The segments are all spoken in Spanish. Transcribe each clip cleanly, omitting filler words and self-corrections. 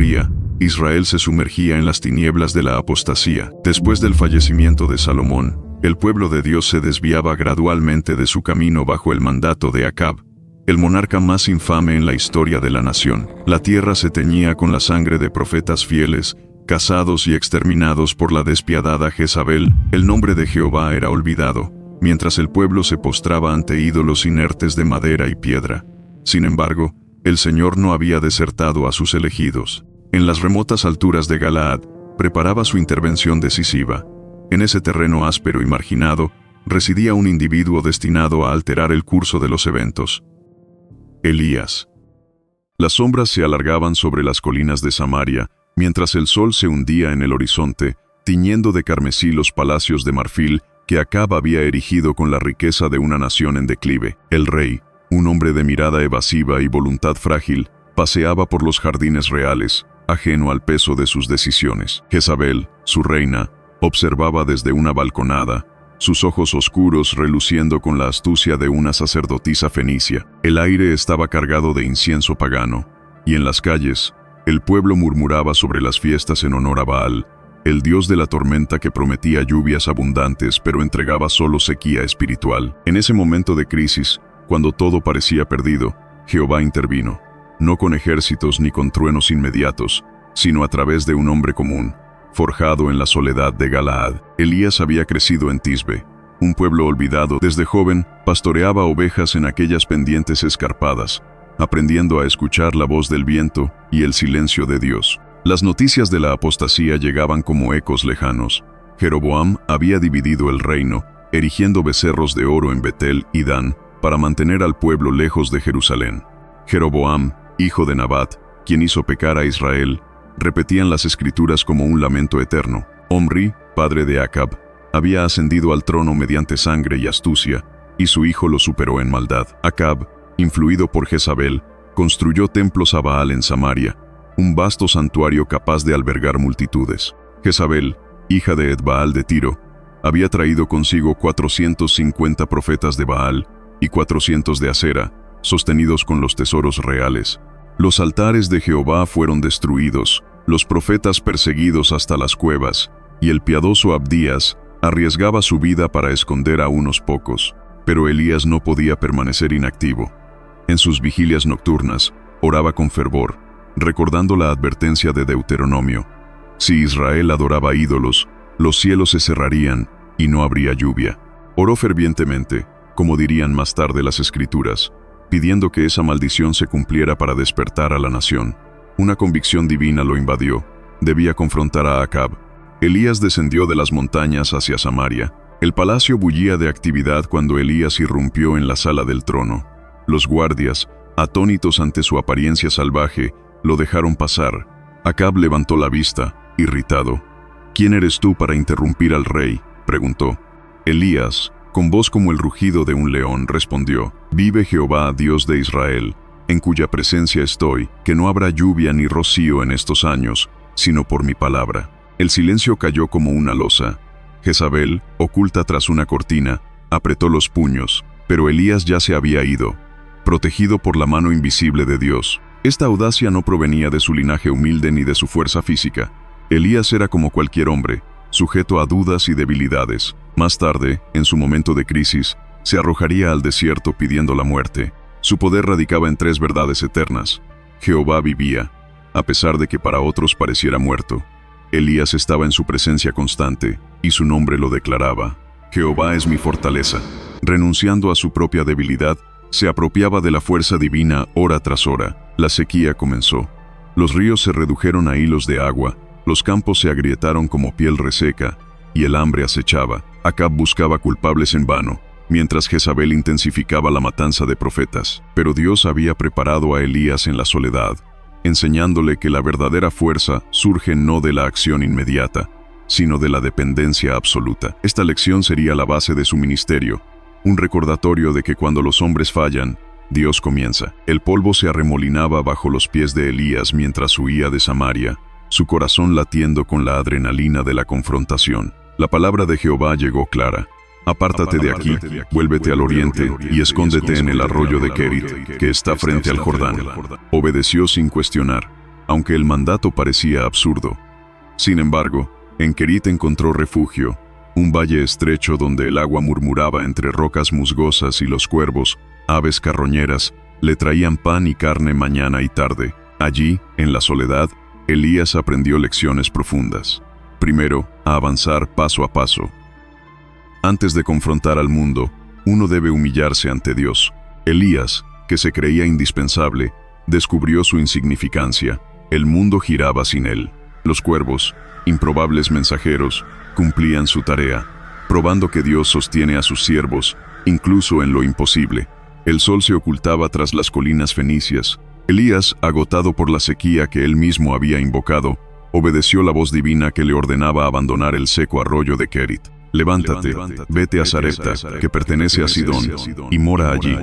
sombría, Israel se sumergía en las tinieblas de la apostasía. Después del fallecimiento de Salomón, el pueblo de Dios se desviaba gradualmente de su camino bajo el mandato de Acab, el monarca más infame en la historia de la nación. La tierra se teñía con la sangre de profetas fieles, cazados y exterminados por la despiadada Jezabel. El nombre de Jehová era olvidado, mientras el pueblo se postraba ante ídolos inertes de madera y piedra. Sin embargo, el Señor no había desertado a sus elegidos. En las remotas alturas de Galaad, preparaba su intervención decisiva. En ese terreno áspero y marginado, residía un individuo destinado a alterar el curso de los eventos. Elías. Las sombras se alargaban sobre las colinas de Samaria, mientras el sol se hundía en el horizonte, tiñendo de carmesí los palacios de marfil que Acab había erigido con la riqueza de una nación en declive. El rey, un hombre de mirada evasiva y voluntad frágil, paseaba por los jardines reales, ajeno al peso de sus decisiones. Jezabel, su reina, observaba desde una balconada, sus ojos oscuros reluciendo con la astucia de una sacerdotisa fenicia. El aire estaba cargado de incienso pagano, y en las calles, el pueblo murmuraba sobre las fiestas en honor a Baal, el dios de la tormenta que prometía lluvias abundantes pero entregaba solo sequía espiritual. En ese momento de crisis, cuando todo parecía perdido, Jehová intervino, no con ejércitos ni con truenos inmediatos, sino a través de un hombre común, forjado en la soledad de Galaad. Elías había crecido en Tisbe, un pueblo olvidado. Desde joven, pastoreaba ovejas en aquellas pendientes escarpadas, aprendiendo a escuchar la voz del viento y el silencio de Dios. Las noticias de la apostasía llegaban como ecos lejanos. Jeroboam había dividido el reino, erigiendo becerros de oro en Betel y Dan, para mantener al pueblo lejos de Jerusalén. Jeroboam, hijo de Nabat, quien hizo pecar a Israel, repetían las escrituras como un lamento eterno. Omri, padre de Acab, había ascendido al trono mediante sangre y astucia, y su hijo lo superó en maldad. Acab, influido por Jezabel, construyó templos a Baal en Samaria, un vasto santuario capaz de albergar multitudes. Jezabel, hija de Edbaal de Tiro, había traído consigo 450 profetas de Baal y 400 de Asera, sostenidos con los tesoros reales. Los altares de Jehová fueron destruidos, los profetas perseguidos hasta las cuevas, y el piadoso Abdías arriesgaba su vida para esconder a unos pocos. Pero Elías no podía permanecer inactivo. En sus vigilias nocturnas, oraba con fervor, recordando la advertencia de Deuteronomio. Si Israel adoraba ídolos, los cielos se cerrarían y no habría lluvia. Oró fervientemente, como dirían más tarde las Escrituras, pidiendo que esa maldición se cumpliera para despertar a la nación. Una convicción divina lo invadió. Debía confrontar a Acab. Elías descendió de las montañas hacia Samaria. El palacio bullía de actividad cuando Elías irrumpió en la sala del trono. Los guardias, atónitos ante su apariencia salvaje, lo dejaron pasar. Acab levantó la vista, irritado. «¿Quién eres tú para interrumpir al rey?», preguntó. Elías, con voz como el rugido de un león, respondió: «Vive Jehová, Dios de Israel, en cuya presencia estoy, que no habrá lluvia ni rocío en estos años, sino por mi palabra». El silencio cayó como una losa. Jezabel, oculta tras una cortina, apretó los puños, pero Elías ya se había ido, protegido por la mano invisible de Dios. Esta audacia no provenía de su linaje humilde ni de su fuerza física. Elías era como cualquier hombre, sujeto a dudas y debilidades. Más tarde, en su momento de crisis, se arrojaría al desierto pidiendo la muerte. Su poder radicaba en 3 verdades eternas. Jehová vivía, a pesar de que para otros pareciera muerto. Elías estaba en su presencia constante, y su nombre lo declaraba: «Jehová es mi fortaleza». Renunciando a su propia debilidad, se apropiaba de la fuerza divina hora tras hora. La sequía comenzó. Los ríos se redujeron a hilos de agua, los campos se agrietaron como piel reseca, y el hambre acechaba. Acab buscaba culpables en vano, mientras Jezabel intensificaba la matanza de profetas. Pero Dios había preparado a Elías en la soledad, enseñándole que la verdadera fuerza surge no de la acción inmediata, sino de la dependencia absoluta. Esta lección sería la base de su ministerio, un recordatorio de que cuando los hombres fallan, Dios comienza. El polvo se arremolinaba bajo los pies de Elías mientras huía de Samaria, su corazón latiendo con la adrenalina de la confrontación. La palabra de Jehová llegó clara: «Apártate de aquí, vuélvete al oriente y escóndete en el arroyo de Kerit, que está frente al Jordán». Obedeció sin cuestionar. aunque el mandato parecía absurdo. Sin embargo, en Kerit encontró refugio, un valle estrecho donde el agua murmuraba entre rocas musgosas y los cuervos, aves carroñeras, le traían pan y carne mañana y tarde. Allí, en la soledad, Elías aprendió lecciones profundas. Primero, a avanzar paso a paso. Antes de confrontar al mundo, uno debe humillarse ante Dios. Elías, que se creía indispensable, descubrió su insignificancia. El mundo giraba sin él. Los cuervos, improbables mensajeros, cumplían su tarea, probando que Dios sostiene a sus siervos, incluso en lo imposible. El sol se ocultaba tras las colinas fenicias. Elías, agotado por la sequía que él mismo había invocado, obedeció la voz divina que le ordenaba abandonar el seco arroyo de Kerit. Levántate, vete a Sarepta, que pertenece a Sidón, y mora allí,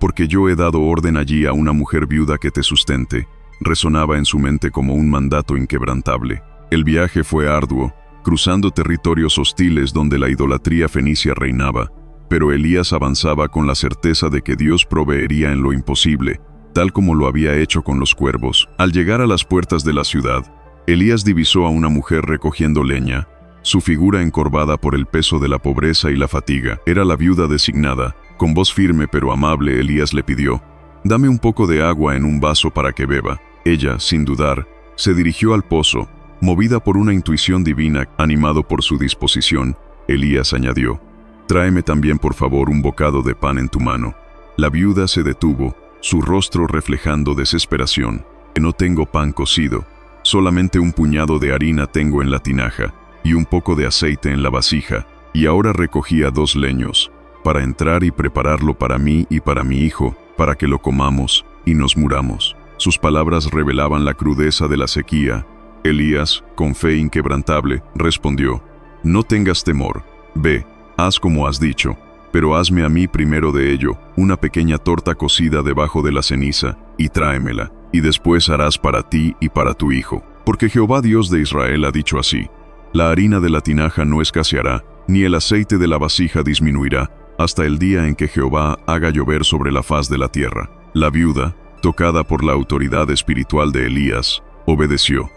porque yo he dado orden allí a una mujer viuda que te sustente. Resonaba en su mente como un mandato inquebrantable. El viaje fue arduo, cruzando territorios hostiles donde la idolatría fenicia reinaba, pero Elías avanzaba con la certeza de que Dios proveería en lo imposible, tal como lo había hecho con los cuervos. Al llegar a las puertas de la ciudad, Elías divisó a una mujer recogiendo leña. Su figura encorvada por el peso de la pobreza y la fatiga era la viuda designada. Con voz firme pero amable, Elías le pidió: «Dame un poco de agua en un vaso para que beba». Ella, sin dudar, se dirigió al pozo. Movida por una intuición divina, animado por su disposición, Elías añadió: «Tráeme también por favor un bocado de pan en tu mano». La viuda se detuvo, su rostro reflejando desesperación. «No tengo pan cocido, solamente un puñado de harina tengo en la tinaja y un poco de aceite en la vasija, y ahora recogía 2 leños, para entrar y prepararlo para mí y para mi hijo, para que lo comamos y nos muramos». Sus palabras revelaban la crudeza de la sequía. Elías, con fe inquebrantable, respondió: «No tengas temor, ve, haz como has dicho, pero hazme a mí primero de ello una pequeña torta cocida debajo de la ceniza, y tráemela, y después harás para ti y para tu hijo. Porque Jehová Dios de Israel ha dicho así: la harina de la tinaja no escaseará, ni el aceite de la vasija disminuirá, hasta el día en que Jehová haga llover sobre la faz de la tierra». La viuda, tocada por la autoridad espiritual de Elías, obedeció.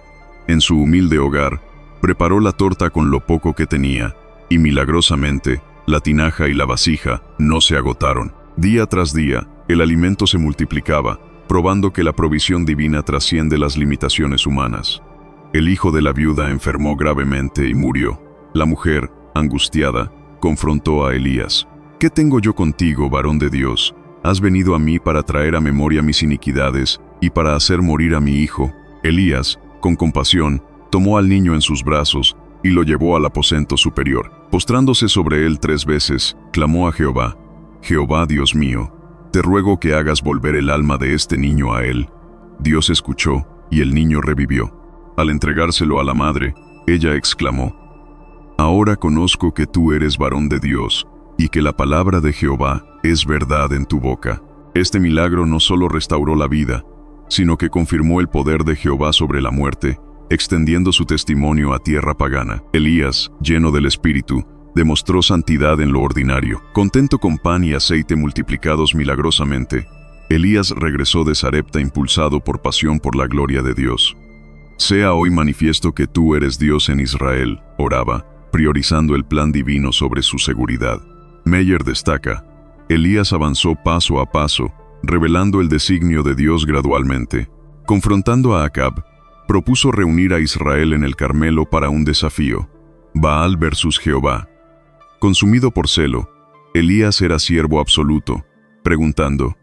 En su humilde hogar, preparó la torta con lo poco que tenía, y milagrosamente, la tinaja y la vasija no se agotaron. Día tras día, el alimento se multiplicaba, probando que la provisión divina trasciende las limitaciones humanas. El hijo de la viuda enfermó gravemente y murió. La mujer, angustiada, confrontó a Elías: «¿Qué tengo yo contigo, varón de Dios? Has venido a mí para traer a memoria mis iniquidades y para hacer morir a mi hijo». Elías, con compasión, tomó al niño en sus brazos y lo llevó al aposento superior. Postrándose sobre él 3 veces, clamó a Jehová: «Jehová Dios mío, te ruego que hagas volver el alma de este niño a él». Dios escuchó y el niño revivió. Al entregárselo a la madre, ella exclamó: «Ahora conozco que tú eres varón de Dios y que la palabra de Jehová es verdad en tu boca». Este milagro no solo restauró la vida, sino que confirmó el poder de Jehová sobre la muerte, extendiendo su testimonio a tierra pagana. Elías, lleno del Espíritu, demostró santidad en lo ordinario. Contento con pan y aceite multiplicados milagrosamente, Elías regresó de Sarepta impulsado por pasión por la gloria de Dios. «Sea hoy manifiesto que tú eres Dios en Israel», oraba, priorizando el plan divino sobre su seguridad. Meyer destaca: Elías avanzó paso a paso, revelando el designio de Dios gradualmente. Confrontando a Acab, propuso reunir a Israel en el Carmelo para un desafío: Baal versus Jehová. Consumido por celo, Elías era siervo absoluto, preguntando: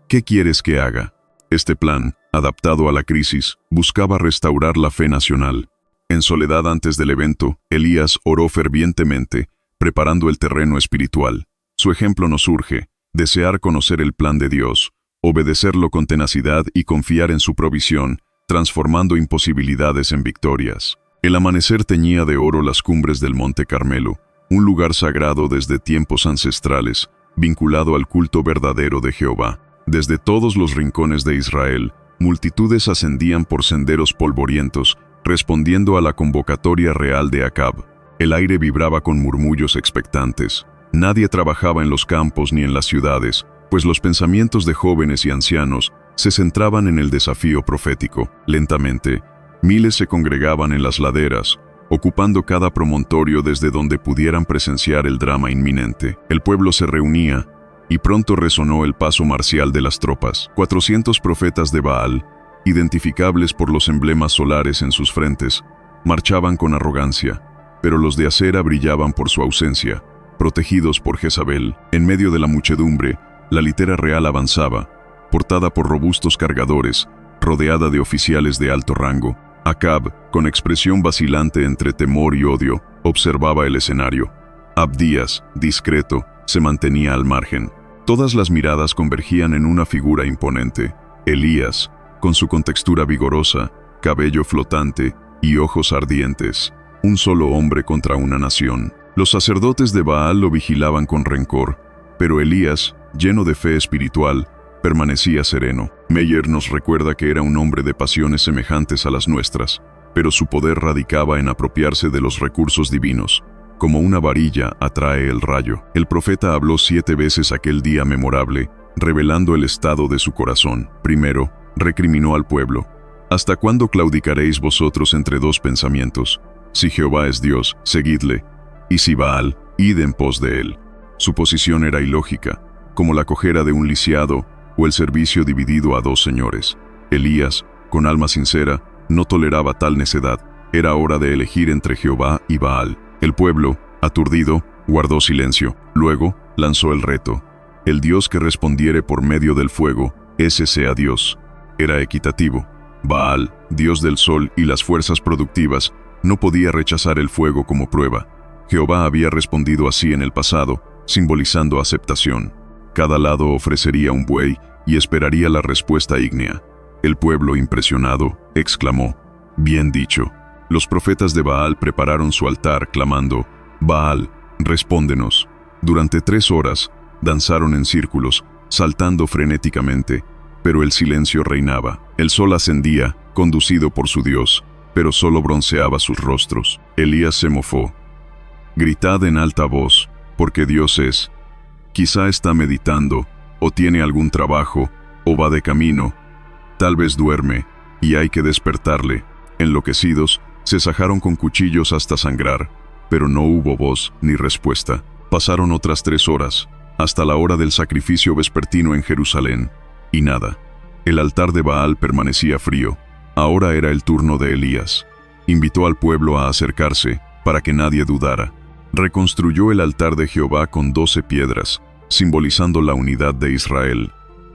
«¿Qué quieres que haga?». Este plan, adaptado a la crisis, buscaba restaurar la fe nacional. En soledad antes del evento, Elías oró fervientemente, preparando el terreno espiritual. Su ejemplo nos urge: desear conocer el plan de Dios, obedecerlo con tenacidad y confiar en su provisión, transformando imposibilidades en victorias. El amanecer teñía de oro las cumbres del Monte Carmelo, un lugar sagrado desde tiempos ancestrales, vinculado al culto verdadero de Jehová. Desde todos los rincones de Israel, multitudes ascendían por senderos polvorientos, respondiendo a la convocatoria real de Acab. El aire vibraba con murmullos expectantes. Nadie trabajaba en los campos ni en las ciudades, pues los pensamientos de jóvenes y ancianos se centraban en el desafío profético. Lentamente, miles se congregaban en las laderas, ocupando cada promontorio desde donde pudieran presenciar el drama inminente. El pueblo se reunía, y pronto resonó el paso marcial de las tropas. 400 profetas de Baal, identificables por los emblemas solares en sus frentes, marchaban con arrogancia, pero los de Acera brillaban por su ausencia, protegidos por Jezabel. En medio de la muchedumbre, la litera real avanzaba, portada por robustos cargadores, rodeada de oficiales de alto rango. Acab, con expresión vacilante entre temor y odio, observaba el escenario. Abdías, discreto, se mantenía al margen. Todas las miradas convergían en una figura imponente: Elías, con su contextura vigorosa, cabello flotante y ojos ardientes. Un solo hombre contra una nación. Los sacerdotes de Baal lo vigilaban con rencor, pero Elías, lleno de fe espiritual, permanecía sereno. Meyer nos recuerda que era un hombre de pasiones semejantes a las nuestras, pero su poder radicaba en apropiarse de los recursos divinos. Como una varilla atrae el rayo. El profeta habló 7 veces aquel día memorable, revelando el estado de su corazón. Primero, recriminó al pueblo: ¿hasta cuándo claudicaréis vosotros entre dos pensamientos? Si Jehová es Dios, seguidle, y si Baal, id en pos de él. Su posición era ilógica, como la cojera de un lisiado o el servicio dividido a 2 señores. Elías, con alma sincera, no toleraba tal necedad. Era hora de elegir entre Jehová y Baal. El pueblo, aturdido, guardó silencio. Luego, lanzó el reto: el Dios que respondiere por medio del fuego, ese sea Dios. Era equitativo. Baal, Dios del sol y las fuerzas productivas, no podía rechazar el fuego como prueba. Jehová había respondido así en el pasado, simbolizando aceptación. Cada lado ofrecería un buey y esperaría la respuesta ígnea. El pueblo, impresionado, exclamó: bien dicho. Los profetas de Baal prepararon su altar, clamando: Baal, respóndenos. Durante 3 horas, danzaron en círculos, saltando frenéticamente, pero el silencio reinaba. El sol ascendía, conducido por su Dios, pero solo bronceaba sus rostros. Elías se mofó: gritad en alta voz, porque Dios es. Quizá está meditando, o tiene algún trabajo, o va de camino. Tal vez duerme, y hay que despertarle. Enloquecidos, se sajaron con cuchillos hasta sangrar, pero no hubo voz ni respuesta. Pasaron otras 3 horas, hasta la hora del sacrificio vespertino en Jerusalén, y nada. El altar de Baal permanecía frío. Ahora era el turno de Elías. Invitó al pueblo a acercarse, para que nadie dudara. Reconstruyó el altar de Jehová con 12 piedras, simbolizando la unidad de Israel.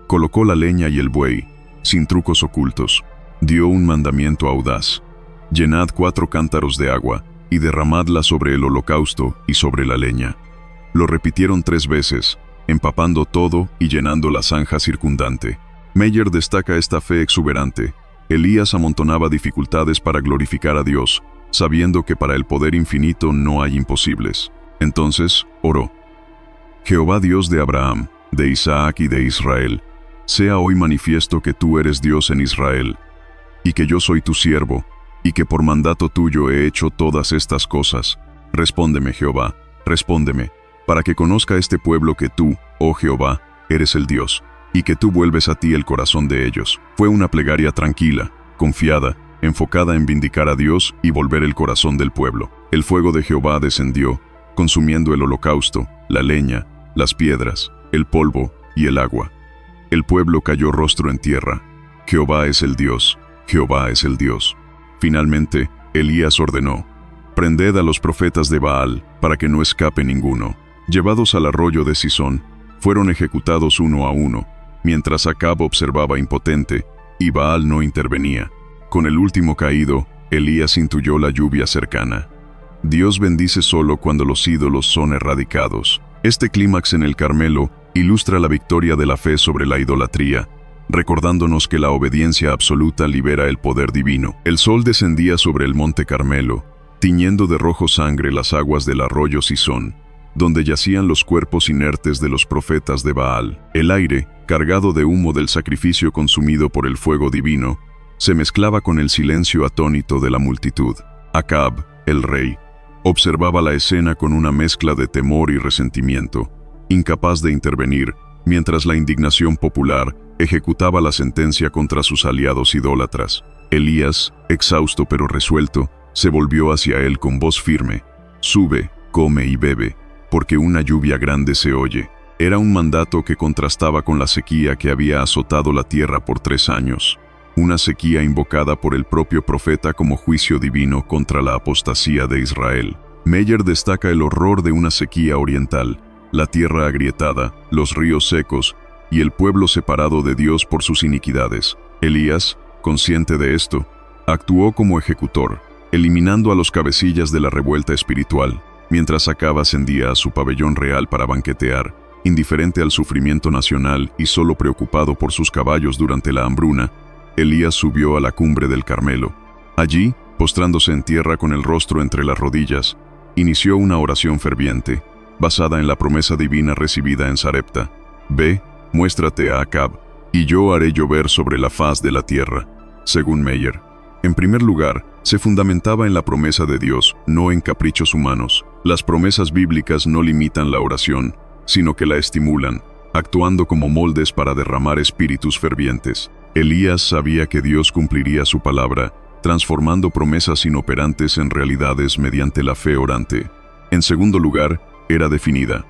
Colocó la leña y el buey, sin trucos ocultos. Dio un mandamiento audaz: llenad 4 cántaros de agua, y derramadla sobre el holocausto y sobre la leña. Lo repitieron 3 veces, empapando todo y llenando la zanja circundante. Meyer destaca esta fe exuberante. Elías amontonaba dificultades para glorificar a Dios, sabiendo que para el poder infinito no hay imposibles. Entonces, oró: Jehová Dios de Abraham, de Isaac y de Israel, sea hoy manifiesto que tú eres Dios en Israel, y que yo soy tu siervo, y que por mandato tuyo he hecho todas estas cosas. Respóndeme, Jehová, respóndeme, para que conozca este pueblo que tú, oh Jehová, eres el Dios, y que tú vuelves a ti el corazón de ellos. Fue una plegaria tranquila, confiada, enfocada en vindicar a Dios y volver el corazón del pueblo. El fuego de Jehová descendió, consumiendo el holocausto, la leña, las piedras, el polvo y el agua. El pueblo cayó rostro en tierra. Jehová es el Dios, Jehová es el Dios. Finalmente, Elías ordenó: prended a los profetas de Baal, para que no escape ninguno. Llevados al arroyo de Sisón, fueron ejecutados uno a uno, mientras Acab observaba impotente, y Baal no intervenía. Con el último caído, Elías intuyó la lluvia cercana. Dios bendice solo cuando los ídolos son erradicados. Este clímax en el Carmelo ilustra la victoria de la fe sobre la idolatría, recordándonos que la obediencia absoluta libera el poder divino. El sol descendía sobre el monte Carmelo, tiñendo de rojo sangre las aguas del arroyo Sisón, donde yacían los cuerpos inertes de los profetas de Baal. El aire, cargado de humo del sacrificio consumido por el fuego divino, se mezclaba con el silencio atónito de la multitud. Acab, el rey, observaba la escena con una mezcla de temor y resentimiento. Incapaz de intervenir, mientras la indignación popular ejecutaba la sentencia contra sus aliados idólatras. Elías, exhausto pero resuelto, se volvió hacia él con voz firme: «Sube, come y bebe, porque una lluvia grande se oye». Era un mandato que contrastaba con la sequía que había azotado la tierra por 3 años. Una sequía invocada por el propio profeta como juicio divino contra la apostasía de Israel. Meyer destaca el horror de una sequía oriental, la tierra agrietada, los ríos secos y el pueblo separado de Dios por sus iniquidades. Elías, consciente de esto, actuó como ejecutor, eliminando a los cabecillas de la revuelta espiritual, mientras Acab ascendía a su pabellón real para banquetear, indiferente al sufrimiento nacional y solo preocupado por sus caballos durante la hambruna. Elías subió a la cumbre del Carmelo. Allí, postrándose en tierra con el rostro entre las rodillas, inició una oración ferviente, basada en la promesa divina recibida en Sarepta: «Ve, muéstrate a Acab, y yo haré llover sobre la faz de la tierra». Según Meyer, en primer lugar, se fundamentaba en la promesa de Dios, no en caprichos humanos. Las promesas bíblicas no limitan la oración, sino que la estimulan, actuando como moldes para derramar espíritus fervientes. Elías sabía que Dios cumpliría su palabra, transformando promesas inoperantes en realidades mediante la fe orante. En segundo lugar, era definida.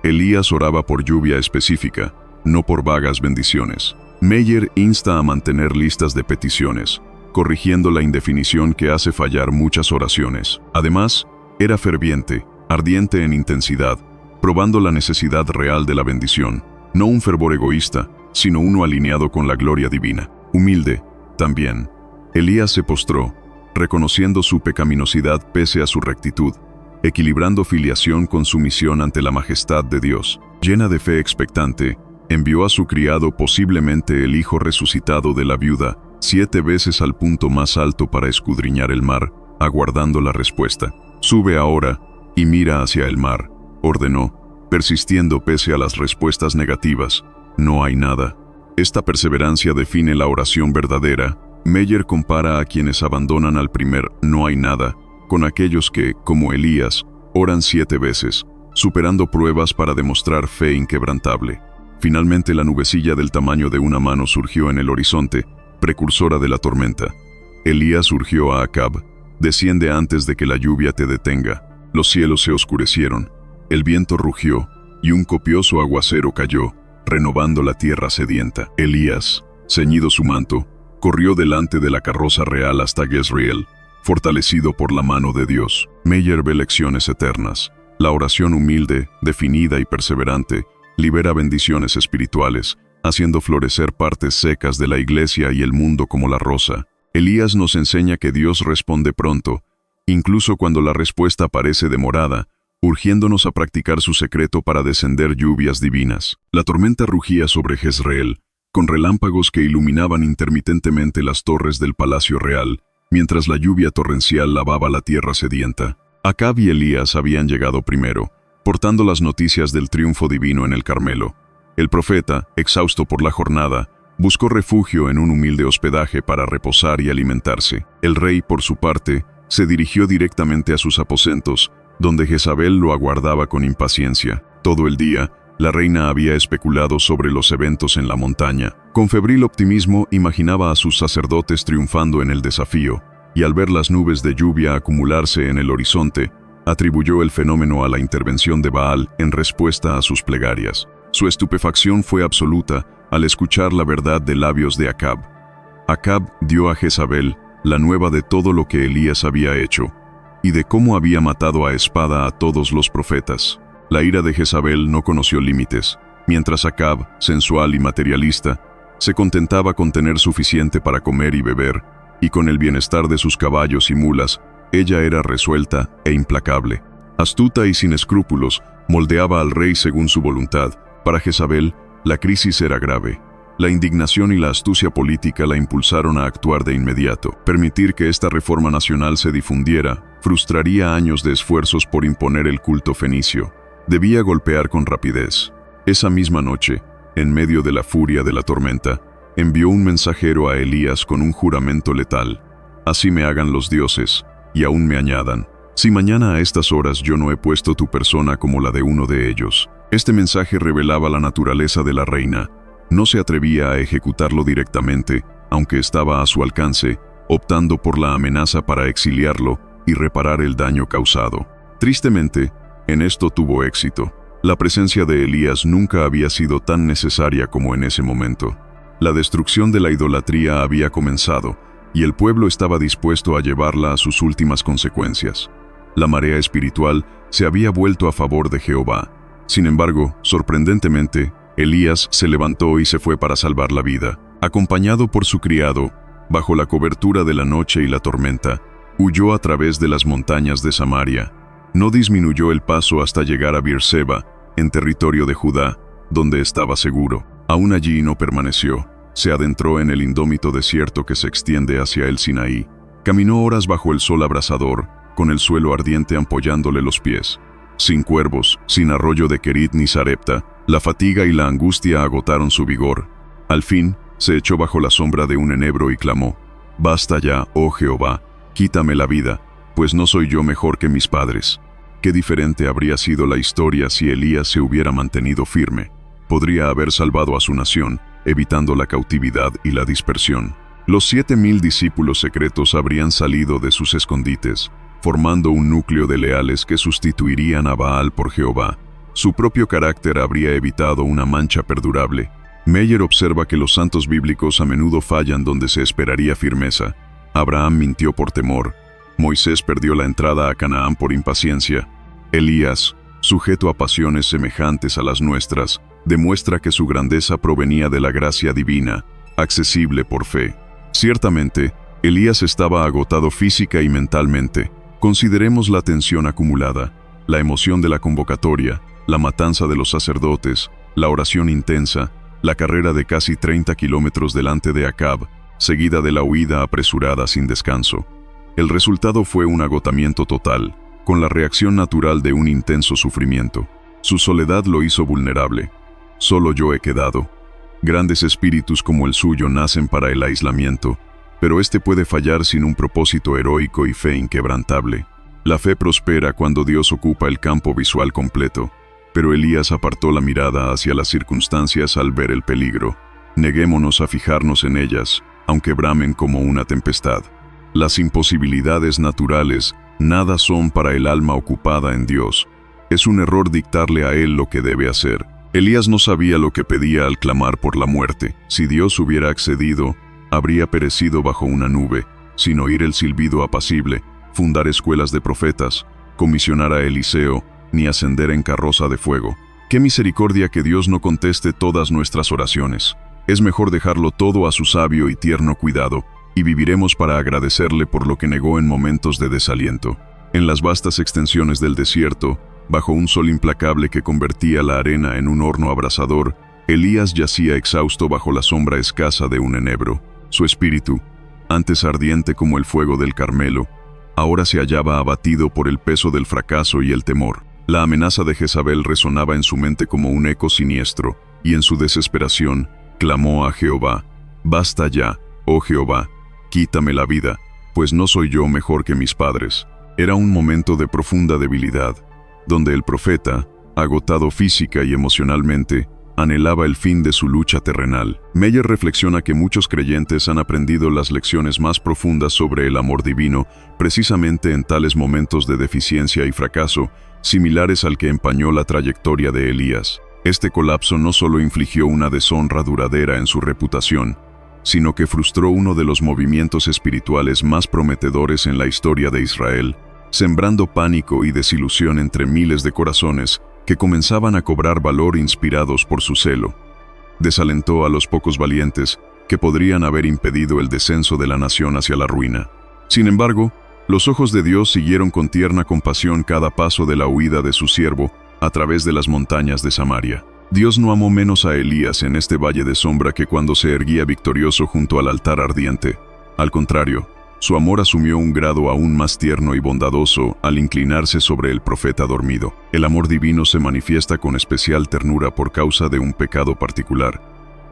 Elías oraba por lluvia específica, no por vagas bendiciones. Meyer insta a mantener listas de peticiones, corrigiendo la indefinición que hace fallar muchas oraciones. Además, era ferviente, ardiente en intensidad, probando la necesidad real de la bendición, no un fervor egoísta, sino uno alineado con la gloria divina. Humilde, también, Elías se postró, reconociendo su pecaminosidad pese a su rectitud, equilibrando filiación con sumisión ante la majestad de Dios. Llena de fe expectante, envió a su criado, posiblemente el hijo resucitado de la viuda, 7 veces al punto más alto para escudriñar el mar, aguardando la respuesta. «Sube ahora y mira hacia el mar», ordenó, persistiendo pese a las respuestas negativas. «No hay nada». Esta perseverancia define la oración verdadera. Meyer compara a quienes abandonan al primer «no hay nada» con aquellos que, como Elías, oran 7 veces, superando pruebas para demostrar fe inquebrantable. Finalmente la nubecilla del tamaño de una mano surgió en el horizonte, precursora de la tormenta. Elías urgió a Acab: «Desciende antes de que la lluvia te detenga». Los cielos se oscurecieron, el viento rugió, y un copioso aguacero cayó, renovando la tierra sedienta. Elías, ceñido su manto, corrió delante de la carroza real hasta Jezreel, fortalecido por la mano de Dios. Meyer ve lecciones eternas. La oración humilde, definida y perseverante, libera bendiciones espirituales, haciendo florecer partes secas de la iglesia y el mundo como la rosa. Elías nos enseña que Dios responde pronto, incluso cuando la respuesta parece demorada, urgiéndonos a practicar su secreto para descender lluvias divinas. La tormenta rugía sobre Jezreel, con relámpagos que iluminaban intermitentemente las torres del palacio real, mientras la lluvia torrencial lavaba la tierra sedienta. Acab y Elías habían llegado primero, portando las noticias del triunfo divino en el Carmelo. El profeta, exhausto por la jornada, buscó refugio en un humilde hospedaje para reposar y alimentarse. El rey, por su parte, se dirigió directamente a sus aposentos, donde Jezabel lo aguardaba con impaciencia. Todo el día, la reina había especulado sobre los eventos en la montaña. Con febril optimismo imaginaba a sus sacerdotes triunfando en el desafío, y al ver las nubes de lluvia acumularse en el horizonte, atribuyó el fenómeno a la intervención de Baal en respuesta a sus plegarias. Su estupefacción fue absoluta al escuchar la verdad de labios de Acab. Acab dio a Jezabel la nueva de todo lo que Elías había hecho, y de cómo había matado a espada a todos los profetas. La ira de Jezabel no conoció límites, mientras Acab, sensual y materialista, se contentaba con tener suficiente para comer y beber, y con el bienestar de sus caballos y mulas, ella era resuelta e implacable. Astuta y sin escrúpulos, moldeaba al rey según su voluntad. Para Jezabel, la crisis era grave. La indignación y la astucia política la impulsaron a actuar de inmediato. Permitir que esta reforma nacional se difundiera frustraría años de esfuerzos por imponer el culto fenicio. Debía golpear con rapidez. Esa misma noche, en medio de la furia de la tormenta, envió un mensajero a Elías con un juramento letal: «Así me hagan los dioses, y aún me añadan, Si mañana a estas horas yo no he puesto tu persona como la de uno de ellos. Este mensaje revelaba la naturaleza de la reina. No se atrevía a ejecutarlo directamente, aunque estaba a su alcance, optando por la amenaza para exiliarlo y reparar el daño causado. Tristemente, en esto tuvo éxito. La presencia de Elías nunca había sido tan necesaria como en ese momento. La destrucción de la idolatría había comenzado, y el pueblo estaba dispuesto a llevarla a sus últimas consecuencias. La marea espiritual se había vuelto a favor de Jehová. Sin embargo, sorprendentemente, Elías se levantó y se fue para salvar la vida. Acompañado por su criado, bajo la cobertura de la noche y la tormenta, huyó a través de las montañas de Samaria. No disminuyó el paso hasta llegar a Beerseba, en territorio de Judá, donde estaba seguro. Aún allí no permaneció. Se adentró en el indómito desierto que se extiende hacia el Sinaí. Caminó horas bajo el sol abrasador, con el suelo ardiente ampollándole los pies. Sin cuervos, sin arroyo de Kerit ni Sarepta, la fatiga y la angustia agotaron su vigor. Al fin, se echó bajo la sombra de un enebro y clamó: «Basta ya, oh Jehová, quítame la vida, pues no soy yo mejor que mis padres». Qué diferente habría sido la historia si Elías se hubiera mantenido firme. Podría haber salvado a su nación, evitando la cautividad y la dispersión. Los 7,000 discípulos secretos habrían salido de sus escondites, formando un núcleo de leales que sustituirían a Baal por Jehová. Su propio carácter habría evitado una mancha perdurable. Meyer observa que los santos bíblicos a menudo fallan donde se esperaría firmeza. Abraham mintió por temor. Moisés perdió la entrada a Canaán por impaciencia. Elías, sujeto a pasiones semejantes a las nuestras, demuestra que su grandeza provenía de la gracia divina, accesible por fe. Ciertamente, Elías estaba agotado física y mentalmente. Consideremos la tensión acumulada, la emoción de la convocatoria, la matanza de los sacerdotes, la oración intensa, la carrera de casi 30 kilómetros delante de Acab, seguida de la huida apresurada sin descanso. El resultado fue un agotamiento total, con la reacción natural de un intenso sufrimiento. Su soledad lo hizo vulnerable. Solo yo he quedado. Grandes espíritus como el suyo nacen para el aislamiento, pero este puede fallar sin un propósito heroico y fe inquebrantable. La fe prospera cuando Dios ocupa el campo visual completo, pero Elías apartó la mirada hacia las circunstancias al ver el peligro. Neguémonos a fijarnos en ellas, aunque bramen como una tempestad. Las imposibilidades naturales nada son para el alma ocupada en Dios. Es un error dictarle a Él lo que debe hacer. Elías no sabía lo que pedía al clamar por la muerte. Si Dios hubiera accedido, habría perecido bajo una nube, sin oír el silbido apacible, fundar escuelas de profetas, comisionar a Eliseo, ni ascender en carroza de fuego. ¡Qué misericordia que Dios no conteste todas nuestras oraciones! Es mejor dejarlo todo a su sabio y tierno cuidado, y viviremos para agradecerle por lo que negó en momentos de desaliento. En las vastas extensiones del desierto, bajo un sol implacable que convertía la arena en un horno abrasador, Elías yacía exhausto bajo la sombra escasa de un enebro. Su espíritu, antes ardiente como el fuego del Carmelo, ahora se hallaba abatido por el peso del fracaso y el temor. La amenaza de Jezabel resonaba en su mente como un eco siniestro, y en su desesperación, clamó a Jehová: «Basta ya, oh Jehová, quítame la vida, pues no soy yo mejor que mis padres». Era un momento de profunda debilidad, donde el profeta, agotado física y emocionalmente, anhelaba el fin de su lucha terrenal. Meyer reflexiona que muchos creyentes han aprendido las lecciones más profundas sobre el amor divino precisamente en tales momentos de deficiencia y fracaso, similares al que empañó la trayectoria de Elías. Este colapso no solo infligió una deshonra duradera en su reputación, sino que frustró uno de los movimientos espirituales más prometedores en la historia de Israel, sembrando pánico y desilusión entre miles de corazones que comenzaban a cobrar valor inspirados por su celo. Desalentó a los pocos valientes que podrían haber impedido el descenso de la nación hacia la ruina. Sin embargo, los ojos de Dios siguieron con tierna compasión cada paso de la huida de su siervo a través de las montañas de Samaria. Dios no amó menos a Elías en este valle de sombra que cuando se erguía victorioso junto al altar ardiente. Al contrario, su amor asumió un grado aún más tierno y bondadoso al inclinarse sobre el profeta dormido. El amor divino se manifiesta con especial ternura por causa de un pecado particular,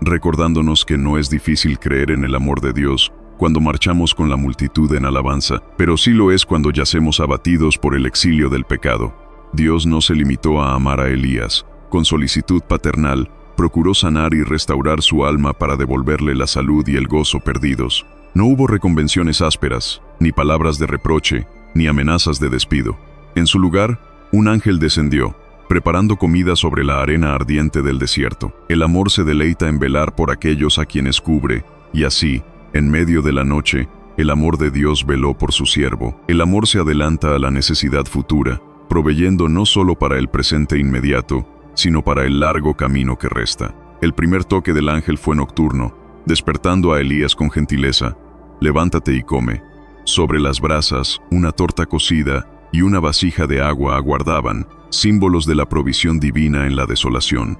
recordándonos que no es difícil creer en el amor de Dios cuando marchamos con la multitud en alabanza, pero sí lo es cuando yacemos abatidos por el exilio del pecado. Dios no se limitó a amar a Elías. Con solicitud paternal, procuró sanar y restaurar su alma para devolverle la salud y el gozo perdidos. No hubo reconvenciones ásperas, ni palabras de reproche, ni amenazas de despido. En su lugar, un ángel descendió, preparando comida sobre la arena ardiente del desierto. El amor se deleita en velar por aquellos a quienes cubre, y así, en medio de la noche, el amor de Dios veló por su siervo. El amor se adelanta a la necesidad futura, proveyendo no solo para el presente inmediato, sino para el largo camino que resta. El primer toque del ángel fue nocturno, despertando a Elías con gentileza. «Levántate y come». Sobre las brasas, una torta cocida y una vasija de agua aguardaban, símbolos de la provisión divina en la desolación.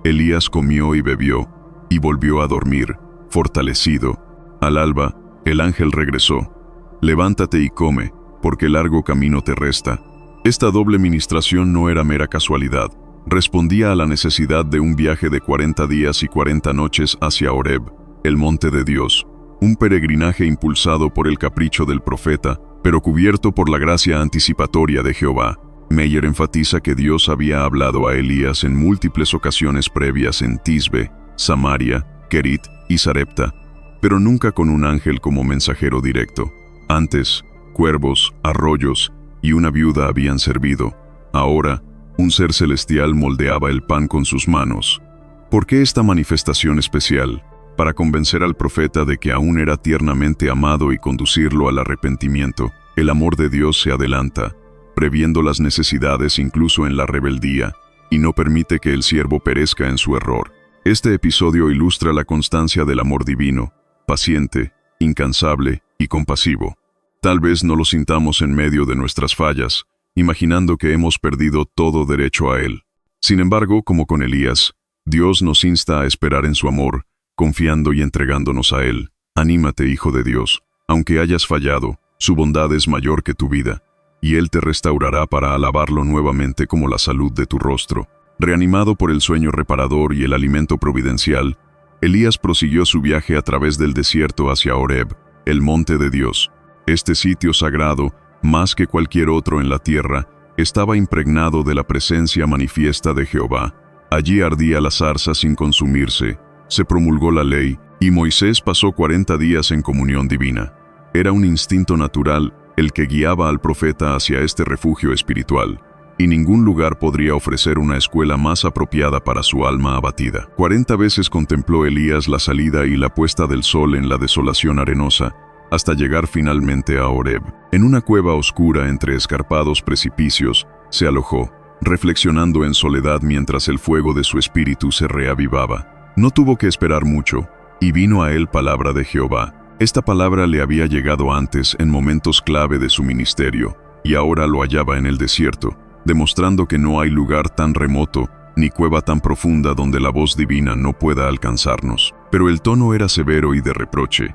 Elías comió y bebió, y volvió a dormir, fortalecido. Al alba, el ángel regresó. «Levántate y come, porque largo camino te resta». Esta doble ministración no era mera casualidad. Respondía a la necesidad de un viaje de 40 días y 40 noches hacia Horeb, el monte de Dios. Un peregrinaje impulsado por el capricho del profeta, pero cubierto por la gracia anticipatoria de Jehová. Meyer enfatiza que Dios había hablado a Elías en múltiples ocasiones previas en Tisbe, Samaria, Kerit y Sarepta, pero nunca con un ángel como mensajero directo. Antes, cuervos, arroyos y una viuda habían servido. Ahora, un ser celestial moldeaba el pan con sus manos. ¿Por qué esta manifestación especial? Para convencer al profeta de que aún era tiernamente amado y conducirlo al arrepentimiento. El amor de Dios se adelanta, previendo las necesidades incluso en la rebeldía, y no permite que el siervo perezca en su error. Este episodio ilustra la constancia del amor divino, paciente, incansable y compasivo. Tal vez no lo sintamos en medio de nuestras fallas, imaginando que hemos perdido todo derecho a él. Sin embargo, como con Elías, Dios nos insta a esperar en su amor, confiando y entregándonos a él. Anímate, hijo de Dios, aunque hayas fallado, su bondad es mayor que tu vida, y él te restaurará para alabarlo nuevamente como la salud de tu rostro. Reanimado por el sueño reparador y el alimento providencial, Elías prosiguió su viaje a través del desierto hacia Horeb, el monte de Dios. Este sitio sagrado, más que cualquier otro en la tierra, estaba impregnado de la presencia manifiesta de Jehová. Allí ardía la zarza sin consumirse, se promulgó la ley, y Moisés pasó 40 días en comunión divina. Era un instinto natural el que guiaba al profeta hacia este refugio espiritual, y ningún lugar podría ofrecer una escuela más apropiada para su alma abatida. 40 veces contempló Elías la salida y la puesta del sol en la desolación arenosa, hasta llegar finalmente a Horeb. En una cueva oscura entre escarpados precipicios, se alojó, reflexionando en soledad mientras el fuego de su espíritu se reavivaba. No tuvo que esperar mucho, y vino a él palabra de Jehová. Esta palabra le había llegado antes en momentos clave de su ministerio, y ahora lo hallaba en el desierto, demostrando que no hay lugar tan remoto, ni cueva tan profunda donde la voz divina no pueda alcanzarnos. Pero el tono era severo y de reproche.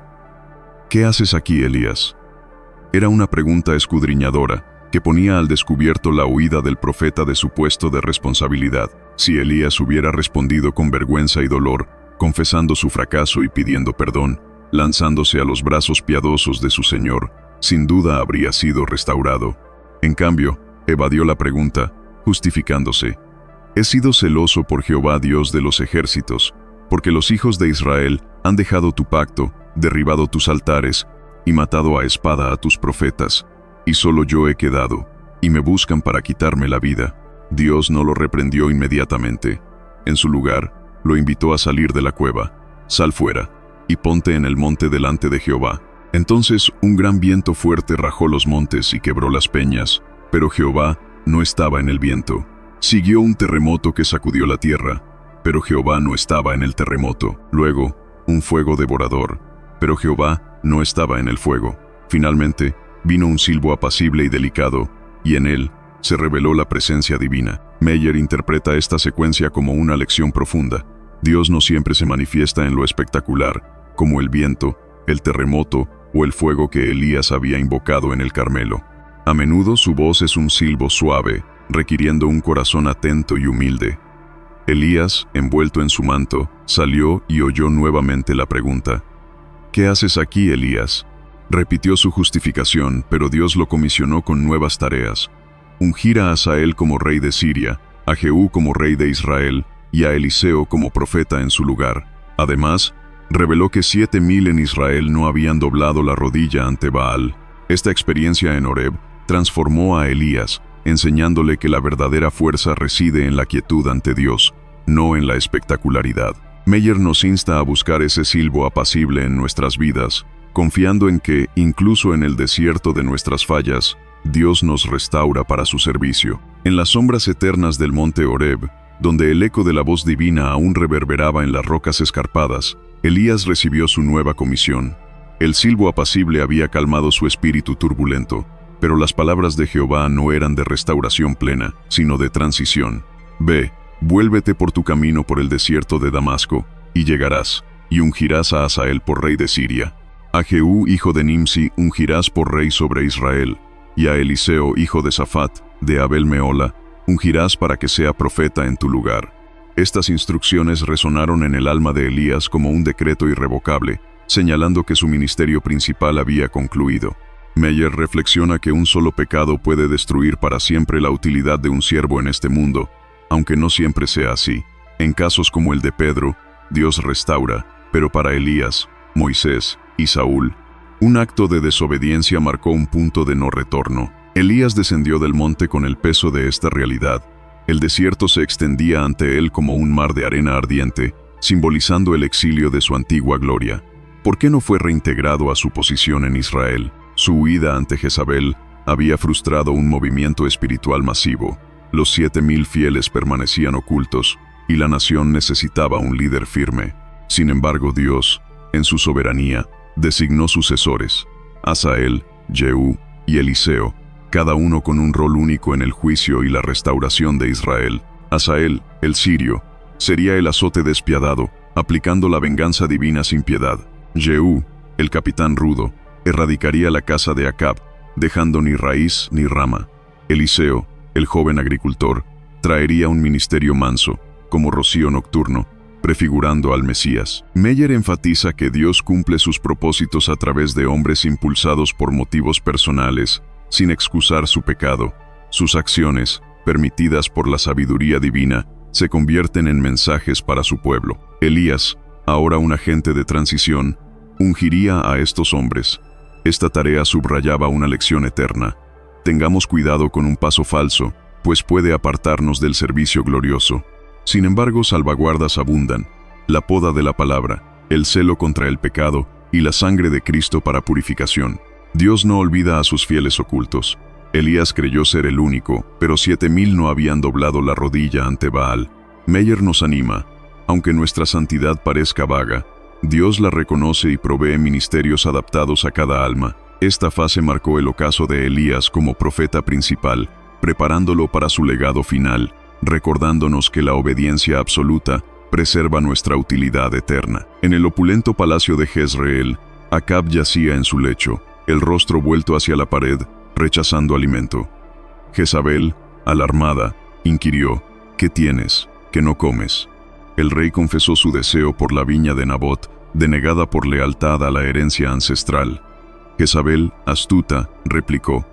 «¿Qué haces aquí, Elías?». Era una pregunta escudriñadora, que ponía al descubierto la huida del profeta de su puesto de responsabilidad. Si Elías hubiera respondido con vergüenza y dolor, confesando su fracaso y pidiendo perdón, lanzándose a los brazos piadosos de su Señor, sin duda habría sido restaurado. En cambio, evadió la pregunta, justificándose. «He sido celoso por Jehová Dios de los ejércitos, porque los hijos de Israel han dejado tu pacto, derribado tus altares, y matado a espada a tus profetas, y solo yo he quedado, y me buscan para quitarme la vida». Dios no lo reprendió inmediatamente. En su lugar, lo invitó a salir de la cueva. «Sal fuera, y ponte en el monte delante de Jehová». Entonces un gran viento fuerte rajó los montes y quebró las peñas, pero Jehová no estaba en el viento. Siguió un terremoto que sacudió la tierra, pero Jehová no estaba en el terremoto. Luego, un fuego devorador, pero Jehová no estaba en el fuego. Finalmente, vino un silbo apacible y delicado, y en él se reveló la presencia divina. Meyer interpreta esta secuencia como una lección profunda. Dios no siempre se manifiesta en lo espectacular, como el viento, el terremoto o el fuego que Elías había invocado en el Carmelo. A menudo su voz es un silbo suave, requiriendo un corazón atento y humilde. Elías, envuelto en su manto, salió y oyó nuevamente la pregunta: ¿Qué haces aquí, Elías? Repitió su justificación, pero Dios lo comisionó con nuevas tareas. Ungir a Hazael como rey de Siria, a Jehú como rey de Israel y a Eliseo como profeta en su lugar. Además, reveló que 7,000 en Israel no habían doblado la rodilla ante Baal. Esta experiencia en Horeb transformó a Elías, enseñándole que la verdadera fuerza reside en la quietud ante Dios, no en la espectacularidad. Meyer nos insta a buscar ese silbo apacible en nuestras vidas, confiando en que, incluso en el desierto de nuestras fallas, Dios nos restaura para su servicio. En las sombras eternas del monte Horeb, donde el eco de la voz divina aún reverberaba en las rocas escarpadas, Elías recibió su nueva comisión. El silbo apacible había calmado su espíritu turbulento, pero las palabras de Jehová no eran de restauración plena, sino de transición. Ve, vuélvete por tu camino por el desierto de Damasco, y llegarás, y ungirás a Hazael por rey de Siria. A Jehú, hijo de Nimsi, ungirás por rey sobre Israel, y a Eliseo, hijo de Safat, de Abel Meola, ungirás para que sea profeta en tu lugar. Estas instrucciones resonaron en el alma de Elías como un decreto irrevocable, señalando que su ministerio principal había concluido. Meyer reflexiona que un solo pecado puede destruir para siempre la utilidad de un siervo en este mundo, aunque no siempre sea así. En casos como el de Pedro, Dios restaura, pero para Elías, Moisés y Saúl, un acto de desobediencia marcó un punto de no retorno. Elías descendió del monte con el peso de esta realidad. El desierto se extendía ante él como un mar de arena ardiente, simbolizando el exilio de su antigua gloria. ¿Por qué no fue reintegrado a su posición en Israel? Su huida ante Jezabel había frustrado un movimiento espiritual masivo. Los 7,000 fieles permanecían ocultos, y la nación necesitaba un líder firme. Sin embargo, Dios, en su soberanía, designó sucesores: Hazael, Jehú y Eliseo, cada uno con un rol único en el juicio y la restauración de Israel. Hazael, el sirio, sería el azote despiadado, aplicando la venganza divina sin piedad. Jehú, el capitán rudo, erradicaría la casa de Acab, dejando ni raíz ni rama. Eliseo, el joven agricultor, traería un ministerio manso, como rocío nocturno, prefigurando al Mesías. Meyer enfatiza que Dios cumple sus propósitos a través de hombres impulsados por motivos personales, sin excusar su pecado. Sus acciones, permitidas por la sabiduría divina, se convierten en mensajes para su pueblo. Elías, ahora un agente de transición, ungiría a estos hombres. Esta tarea subrayaba una lección eterna. Tengamos cuidado con un paso falso, pues puede apartarnos del servicio glorioso. Sin embargo, salvaguardas abundan: la poda de la palabra, el celo contra el pecado y la sangre de Cristo para purificación. Dios no olvida a sus fieles ocultos. Elías creyó ser el único, pero 7,000 no habían doblado la rodilla ante Baal. Meyer nos anima: aunque nuestra santidad parezca vaga, Dios la reconoce y provee ministerios adaptados a cada alma. Esta fase marcó el ocaso de Elías como profeta principal, preparándolo para su legado final, recordándonos que la obediencia absoluta preserva nuestra utilidad eterna. En el opulento palacio de Jezreel, Acab yacía en su lecho, el rostro vuelto hacia la pared, rechazando alimento. Jezabel, alarmada, inquirió: ¿qué tienes, que no comes? El rey confesó su deseo por la viña de Nabot, denegada por lealtad a la herencia ancestral. Jezabel, astuta, replicó: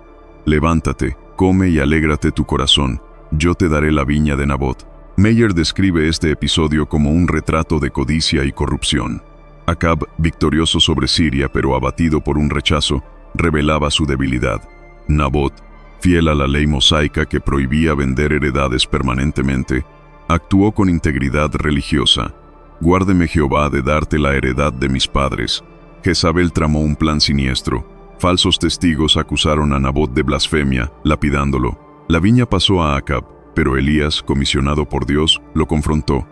levántate, come y alégrate tu corazón, yo te daré la viña de Nabot. Meyer describe este episodio como un retrato de codicia y corrupción. Acab, victorioso sobre Siria pero abatido por un rechazo, revelaba su debilidad. Nabot, fiel a la ley mosaica que prohibía vender heredades permanentemente, actuó con integridad religiosa. Guárdeme Jehová de darte la heredad de mis padres. Jezabel tramó un plan siniestro. Falsos testigos acusaron a Nabot de blasfemia, lapidándolo. La viña pasó a Acab, pero Elías, comisionado por Dios, lo confrontó.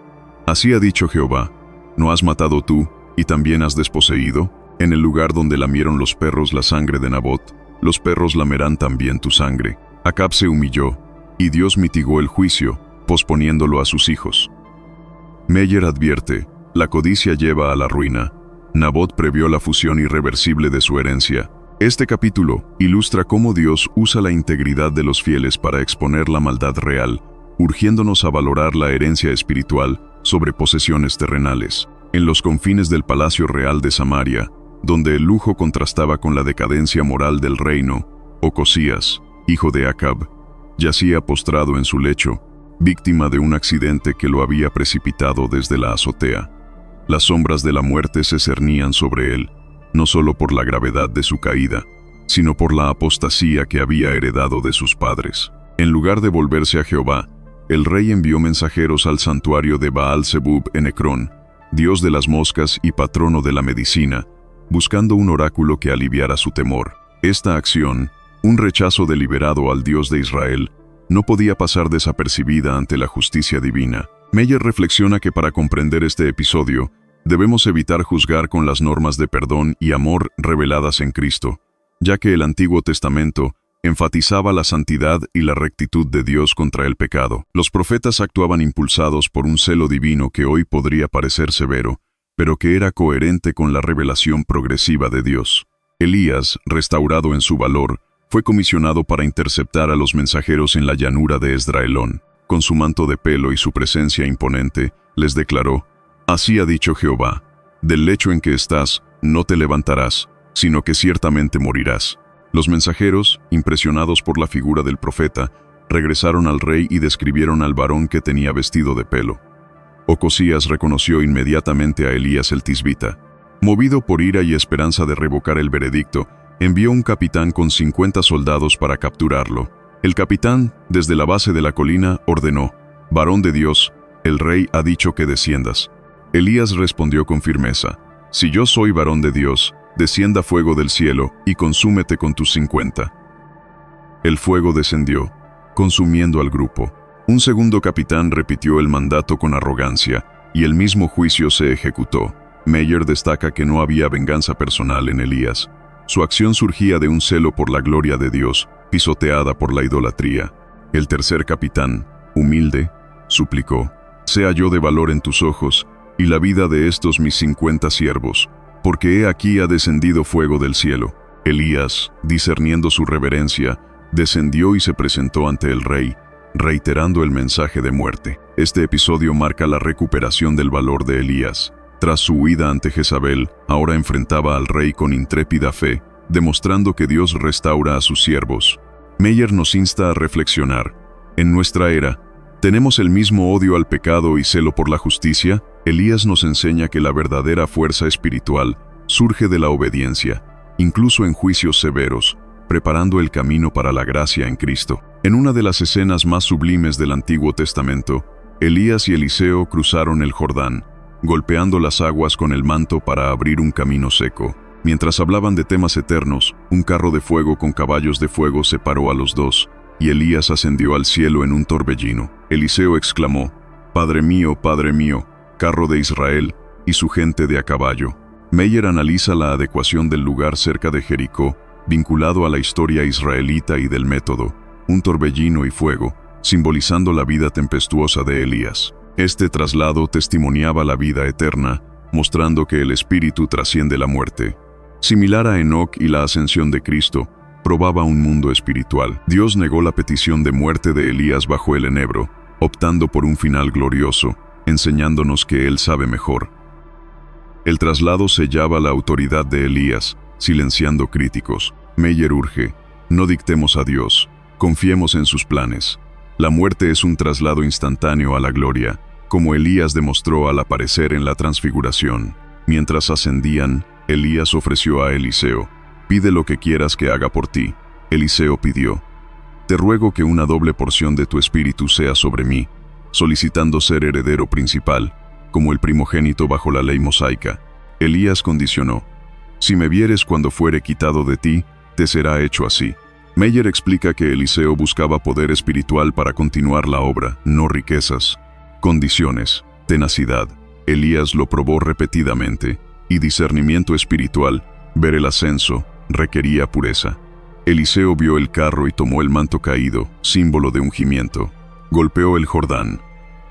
Así ha dicho Jehová: ¿no has matado tú, y también has desposeído? En el lugar donde lamieron los perros la sangre de Nabot, los perros lamerán también tu sangre. Acab se humilló, y Dios mitigó el juicio, posponiéndolo a sus hijos. Meyer advierte: la codicia lleva a la ruina. Nabot previó la fusión irreversible de su herencia. Este capítulo ilustra cómo Dios usa la integridad de los fieles para exponer la maldad real, urgiéndonos a valorar la herencia espiritual sobre posesiones terrenales. En los confines del palacio real de Samaria, donde el lujo contrastaba con la decadencia moral del reino, Ocosías, hijo de Acab, yacía postrado en su lecho, víctima de un accidente que lo había precipitado desde la azotea. Las sombras de la muerte se cernían sobre él, no solo por la gravedad de su caída, sino por la apostasía que había heredado de sus padres. En lugar de volverse a Jehová, el rey envió mensajeros al santuario de Baal-Zebub en Ecrón, dios de las moscas y patrono de la medicina, buscando un oráculo que aliviara su temor. Esta acción, un rechazo deliberado al Dios de Israel, no podía pasar desapercibida ante la justicia divina. Meyer reflexiona que para comprender este episodio, debemos evitar juzgar con las normas de perdón y amor reveladas en Cristo, ya que el Antiguo Testamento enfatizaba la santidad y la rectitud de Dios contra el pecado. Los profetas actuaban impulsados por un celo divino que hoy podría parecer severo, pero que era coherente con la revelación progresiva de Dios. Elías, restaurado en su valor, fue comisionado para interceptar a los mensajeros en la llanura de Esdraelón. Con su manto de pelo y su presencia imponente, les declaró: «Así ha dicho Jehová, del lecho en que estás, no te levantarás, sino que ciertamente morirás». Los mensajeros, impresionados por la figura del profeta, regresaron al rey y describieron al varón que tenía vestido de pelo. Ocosías reconoció inmediatamente a Elías el tisbita. Movido por ira y esperanza de revocar el veredicto, envió un capitán con 50 soldados para capturarlo. El capitán, desde la base de la colina, ordenó: «Varón de Dios, el rey ha dicho que desciendas». Elías respondió con firmeza: «Si yo soy varón de Dios, descienda fuego del cielo y consúmete con tus 50». El fuego descendió, consumiendo al grupo. Un segundo capitán repitió el mandato con arrogancia, y el mismo juicio se ejecutó. Meyer destaca que no había venganza personal en Elías. Su acción surgía de un celo por la gloria de Dios, pisoteada por la idolatría. El tercer capitán, humilde, suplicó: «Sea yo de valor en tus ojos, y la vida de estos mis 50 siervos, porque he aquí ha descendido fuego del cielo». Elías, discerniendo su reverencia, descendió y se presentó ante el rey, reiterando el mensaje de muerte. Este episodio marca la recuperación del valor de Elías. Tras su huida ante Jezabel, ahora enfrentaba al rey con intrépida fe, demostrando que Dios restaura a sus siervos. Meyer nos insta a reflexionar. En nuestra era, ¿tenemos el mismo odio al pecado y celo por la justicia? Elías nos enseña que la verdadera fuerza espiritual surge de la obediencia, incluso en juicios severos, preparando el camino para la gracia en Cristo. En una de las escenas más sublimes del Antiguo Testamento, Elías y Eliseo cruzaron el Jordán, golpeando las aguas con el manto para abrir un camino seco. Mientras hablaban de temas eternos, un carro de fuego con caballos de fuego separó a los dos, y Elías ascendió al cielo en un torbellino. Eliseo exclamó: Padre mío, carro de Israel y su gente de a caballo». Meyer analiza la adecuación del lugar cerca de Jericó, vinculado a la historia israelita y del método, un torbellino y fuego, simbolizando la vida tempestuosa de Elías. Este traslado testimoniaba la vida eterna, mostrando que el espíritu trasciende la muerte. Similar a Enoc y la ascensión de Cristo, probaba un mundo espiritual. Dios negó la petición de muerte de Elías bajo el enebro, optando por un final glorioso, enseñándonos que Él sabe mejor. El traslado sellaba la autoridad de Elías, silenciando críticos. Meyer urge: no dictemos a Dios, confiemos en sus planes. La muerte es un traslado instantáneo a la gloria, como Elías demostró al aparecer en la transfiguración. Mientras ascendían, Elías ofreció a Eliseo: «Pide lo que quieras que haga por ti». Eliseo pidió: «Te ruego que una doble porción de tu espíritu sea sobre mí», solicitando ser heredero principal, como el primogénito bajo la ley mosaica. Elías condicionó: «Si me vieres cuando fuere quitado de ti, te será hecho así». Meyer explica que Eliseo buscaba poder espiritual para continuar la obra, no riquezas. Condiciones, tenacidad. Elías lo probó repetidamente, y discernimiento espiritual, ver el ascenso, requería pureza. Eliseo vio el carro y tomó el manto caído, símbolo de ungimiento. Golpeó el Jordán.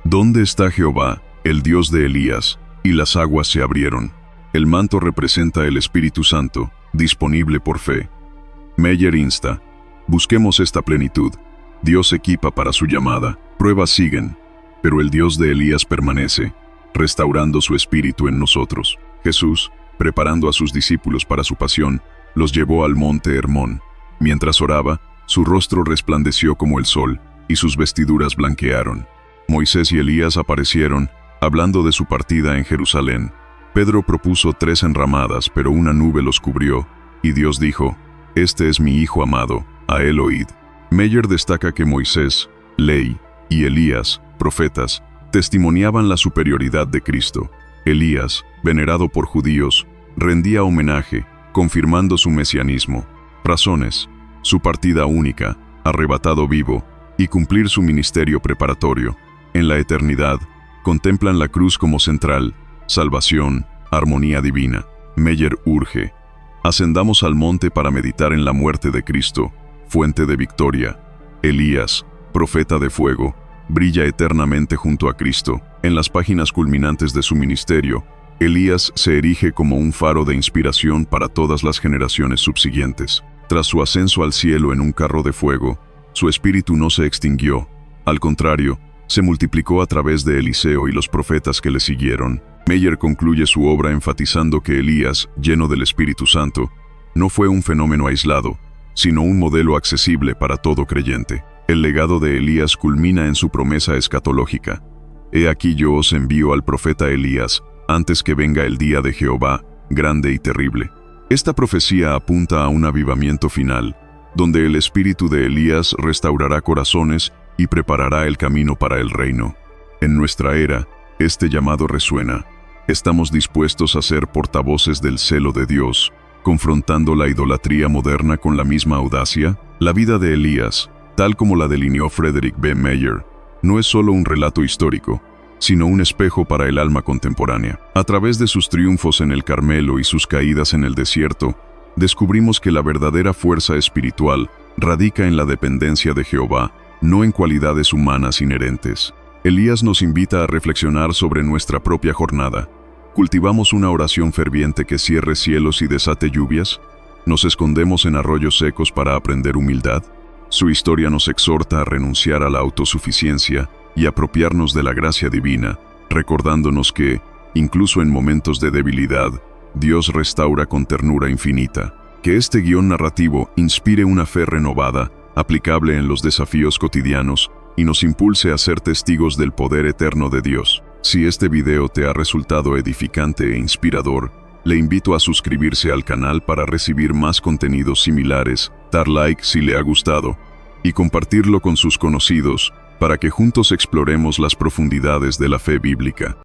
«¿Dónde está Jehová, el Dios de Elías?», y las aguas se abrieron. El manto representa el Espíritu Santo, disponible por fe. Meyer insta: busquemos esta plenitud. Dios equipa para su llamada. Pruebas siguen, pero el Dios de Elías permanece, restaurando su espíritu en nosotros. Jesús, preparando a sus discípulos para su pasión, los llevó al monte Hermón. Mientras oraba, su rostro resplandeció como el sol, y sus vestiduras blanquearon. Moisés y Elías aparecieron, hablando de su partida en Jerusalén. Pedro propuso 3 enramadas, pero una nube los cubrió, y Dios dijo: «Este es mi Hijo amado, a él oíd». Meyer destaca que Moisés, ley, y Elías, profetas, testimoniaban la superioridad de Cristo. Elías, venerado por judíos, rendía homenaje, confirmando su mesianismo. Razones: su partida única, arrebatado vivo, y cumplir su ministerio preparatorio. En la eternidad, contemplan la cruz como central, salvación, armonía divina. Meyer urge: ascendamos al monte para meditar en la muerte de Cristo, fuente de victoria. Elías, profeta de fuego, brilla eternamente junto a Cristo. En las páginas culminantes de su ministerio, Elías se erige como un faro de inspiración para todas las generaciones subsiguientes. Tras su ascenso al cielo en un carro de fuego, su espíritu no se extinguió. Al contrario, se multiplicó a través de Eliseo y los profetas que le siguieron. Meyer concluye su obra enfatizando que Elías, lleno del Espíritu Santo, no fue un fenómeno aislado, sino un modelo accesible para todo creyente. El legado de Elías culmina en su promesa escatológica: «He aquí yo os envío al profeta Elías, antes que venga el día de Jehová, grande y terrible». Esta profecía apunta a un avivamiento final, donde el espíritu de Elías restaurará corazones y preparará el camino para el reino. En nuestra era, este llamado resuena. ¿Estamos dispuestos a ser portavoces del celo de Dios, confrontando la idolatría moderna con la misma audacia? La vida de Elías, tal como la delineó Frederick B. Meyer, no es solo un relato histórico, sino un espejo para el alma contemporánea. A través de sus triunfos en el Carmelo y sus caídas en el desierto, descubrimos que la verdadera fuerza espiritual radica en la dependencia de Jehová, no en cualidades humanas inherentes. Elías nos invita a reflexionar sobre nuestra propia jornada. ¿Cultivamos una oración ferviente que cierre cielos y desate lluvias? ¿Nos escondemos en arroyos secos para aprender humildad? Su historia nos exhorta a renunciar a la autosuficiencia y apropiarnos de la gracia divina, recordándonos que, incluso en momentos de debilidad, Dios restaura con ternura infinita. Que este guión narrativo inspire una fe renovada, aplicable en los desafíos cotidianos, y nos impulse a ser testigos del poder eterno de Dios. Si este video te ha resultado edificante e inspirador, le invito a suscribirse al canal para recibir más contenidos similares, dar like si le ha gustado, y compartirlo con sus conocidos, para que juntos exploremos las profundidades de la fe bíblica.